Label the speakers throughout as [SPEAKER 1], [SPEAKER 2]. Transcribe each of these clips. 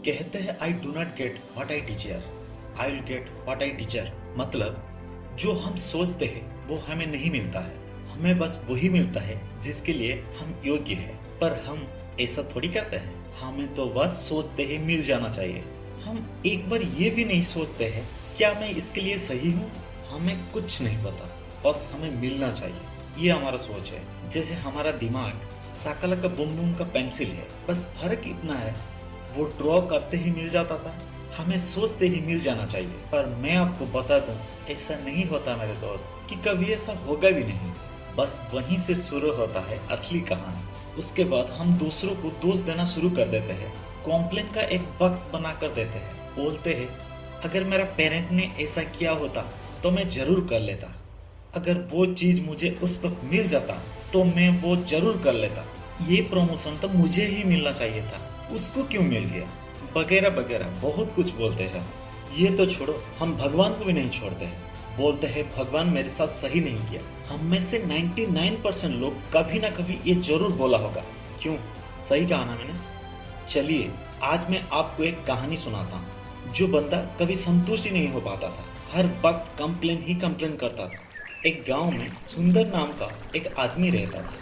[SPEAKER 1] कहते हैं I do not get what I Dzire, I will get what I Dzire. मतलब जो हम सोचते हैं वो हमें नहीं मिलता है, हमें बस वही मिलता है जिसके लिए हम योग्य है। पर हम ऐसा थोड़ी करते हैं, हमें तो बस सोचते ही मिल जाना चाहिए। हम एक बार ये भी नहीं सोचते हैं क्या मैं इसके लिए सही हूँ। हमें कुछ नहीं पता, बस हमें मिलना चाहिए, ये हमारा सोच है। जैसे हमारा दिमाग साकला का बुम बुम का पेंसिल है, बस फर्क इतना है वो ड्रॉ करते ही मिल जाता था, हमें सोचते ही मिल जाना चाहिए। पर मैं आपको बता दूं, ऐसा नहीं होता मेरे दोस्त, कि कभी ऐसा होगा भी नहीं। बस वहीं से शुरू होता है असली कहानी। उसके बाद हम दूसरों को दोष देना शुरू कर देते हैं, कॉम्प्लेन का एक बक्स बना कर देते हैं। बोलते हैं अगर मेरा पेरेंट ने ऐसा किया होता तो मैं जरूर कर लेता, अगर वो चीज मुझे उस वक्त मिल जाता तो मैं वो जरूर कर लेता, ये प्रमोशन तो मुझे ही मिलना चाहिए था, उसको क्यों मिल गया, वगैरह वगैरह बहुत कुछ बोलते हैं। ये तो छोड़ो, हम भगवान को भी नहीं छोड़ते हैं। बोलते हैं भगवान मेरे साथ सही नहीं किया। हम में से 99% लोग कभी ना कभी ये जरूर बोला होगा। क्यों, सही कहा ना मैंने। चलिए आज मैं आपको एक कहानी सुनाता हूँ। जो बंदा कभी संतुष्ट ही नहीं हो पाता था, हर वक्त कंप्लेन ही कंप्लेन करता था। एक गांव में सुंदर नाम का एक आदमी रहता था।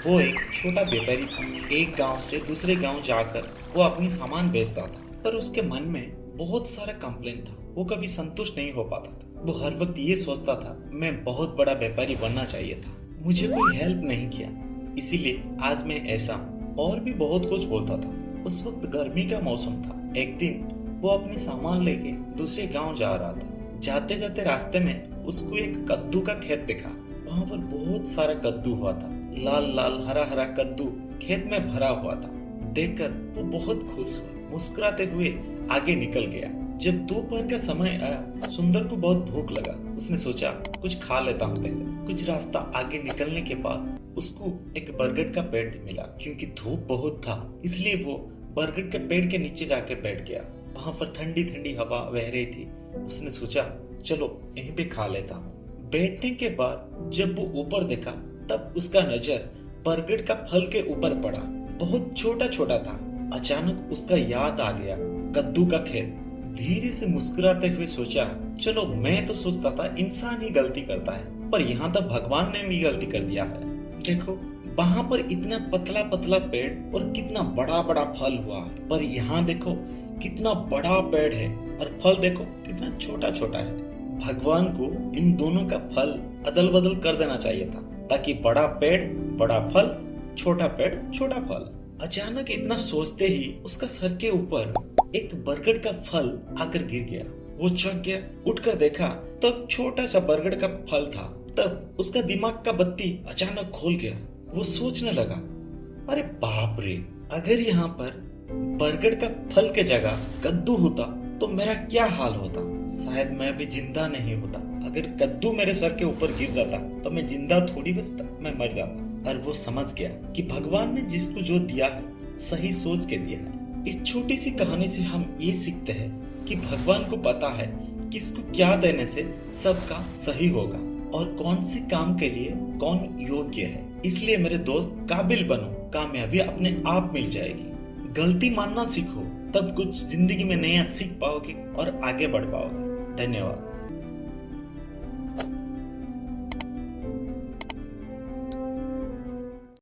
[SPEAKER 1] वो एक छोटा व्यापारी था। एक गांव से दूसरे गांव जाकर वो अपनी सामान बेचता था, पर उसके मन में बहुत सारा कंप्लेंट था। वो कभी संतुष्ट नहीं हो पाता था। वो हर वक्त ये सोचता था मैं बहुत बड़ा व्यापारी बनना चाहिए था, मुझे कोई हेल्प नहीं किया, इसीलिए आज मैं ऐसा हूँ। और भी बहुत कुछ बोलता था। उस वक्त गर्मी का मौसम था। एक दिन वो अपनी सामान लेके दूसरे गांव जा रहा था। जाते जाते रास्ते में उसको एक कद्दू का खेत दिखा। वहां पर बहुत सारा कद्दू हुआ था, लाल लाल हरा हरा कद्दू खेत में भरा हुआ था। देखकर वो बहुत खुश हुआ, मुस्कुराते हुए आगे निकल गया। जब दोपहर का समय आया, सुंदर को बहुत भूख लगा। उसने सोचा कुछ खा लेता हूँ पहले। कुछ रास्ता आगे निकलने के बाद उसको एक बरगद का पेड़ मिला। क्योंकि धूप बहुत था इसलिए वो बरगद के पेड़ के नीचे जाकर बैठ गया। वहां पर ठंडी ठंडी हवा बह रही थी। उसने सोचा चलो यहीं पे खा लेता हूँ। बैठने के बाद जब वो ऊपर देखा तब उसका नजर बरगद का फल के ऊपर पड़ा। बहुत छोटा छोटा था। अचानक उसका याद आ गया कद्दू का खेत। धीरे से मुस्कुराते हुए सोचा चलो मैं तो सोचता था इंसान ही गलती करता है, पर यहाँ तो भगवान ने भी गलती कर दिया है। देखो वहां पर इतना पतला पतला पेड़ और कितना बड़ा बड़ा फल हुआ है, पर यहाँ देखो कितना बड़ा पेड़ है और फल देखो कितना छोटा छोटा है। भगवान को इन दोनों का फल अदल बदल कर देना चाहिए था, ताकि बड़ा पेड़ बड़ा फल, छोटा पेड़ छोटा फल। अचानक इतना सोचते ही उसका सर के ऊपर एक बरगद का फल आकर गिर गया। वो चौंक गया, उठकर देखा तो छोटा सा बरगद का फल था। तब उसका दिमाग का बत्ती अचानक खोल गया। वो सोचने लगा अरे बाप रे, अगर यहाँ पर बरगद का फल के जगह कद्दू होता तो मेरा क्या हाल होता। शायद मैं भी जिंदा नहीं होता। अगर कद्दू मेरे सर के ऊपर गिर जाता तो मैं जिंदा थोड़ी बचता, मैं मर जाता। और वो समझ गया कि भगवान ने जिसको जो दिया है सही सोच के दिया है। इस छोटी सी कहानी से हम ये सीखते हैं कि भगवान को पता है किसको क्या देने से सबका सही होगा और कौन से काम के लिए कौन योग्य है। इसलिए मेरे दोस्त काबिल बनो, कामयाबी अपने आप मिल जाएगी। गलती मानना सीखो, तब कुछ जिंदगी में नया सीख पाओगे और आगे बढ़ पाओगे। धन्यवाद।